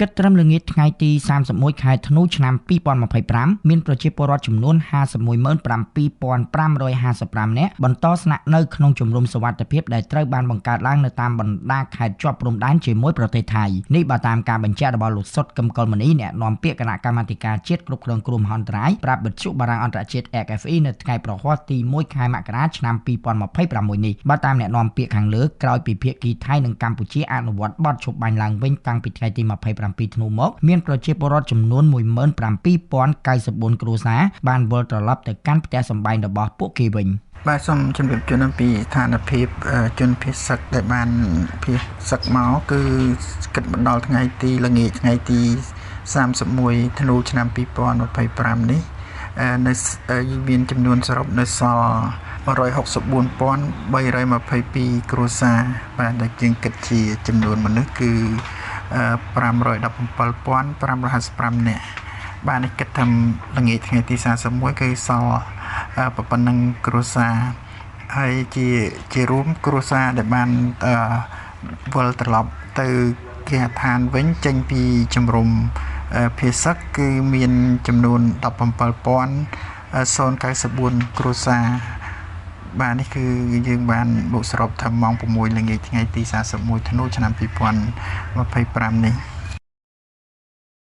គិតត្រឹមល្ងាចថ្ងៃទី31ខែធ្នូឆ្នាំ2025មានប្រជាពលរដ្ឋចំនួន517,555 នាក់បន្តស្នាក់នៅក្នុងជំរំសុវត្ថិភាពដែលត្រូវបានបង្កើតឡើងនៅតាមបណ្ដាខេត្តជាប់ព្រំដែនជាមួយប្រទេសថៃនេះបើតាមការបញ្ជាក់របស់លោកសុតកឹមកុលមនីអ្នកនាំពាក្យគណៈកម្មាធិការជាតិគ្រប់គ្រងគ្រោះមហន្តរាយប្រាប់វិទ្យុបារាំងអន្តរជាតិ RFE នៅថ្ងៃប្រហ័សទី1ខែមករាឆ្នាំ2026នេះបើតាមអ្នកនាំពាក្យខាងលើក្រោយពីភាគីថៃនិងកម្ពុជាអនុវត្តបទឈប់បាញ់ឡើងវិញតាំងពីថ្ងៃទី27ធ្នូមកមានប្រជាពលរដ្ឋចំនួន 17,094 គ្រួសារបានវិលត្រឡប់ទៅកាន់ផ្ទះសម្បែងរបស់ពួកគេវិញបាទសូមជម្រាបជូនអំពីស្ថានភាពជនភៀសសឹកដែលបានភៀសសឹកមកគឺគិតមកដល់ថ្ងៃទីល្ងាចថ្ងៃទី31ធ្នូឆ្នាំ2025នេះនៅមានចំនួនសរុបនៅសល់164,322គ្រួសារបាទដែលជាងគិតជាចំនួនមនុស្សគឺ517,555 នាក់បាទនេះគិតថាល្ងាចថ្ងៃទី31គឺសល់ប៉ុណ្ណឹងគ្រួសារហើយជារួមគ្រួសារដែលបានវិលត្រឡប់ទៅគេហដ្ឋានវិញចេញពីជំរំភៀសសឹកគឺមានចំនួន17,094 គ្រួសារបាទនេះគឺយើងបានបូកសរុបថាម៉ោង6ល្ងាចថ្ងៃទី31ធ្នូឆ្នាំ2025នេះ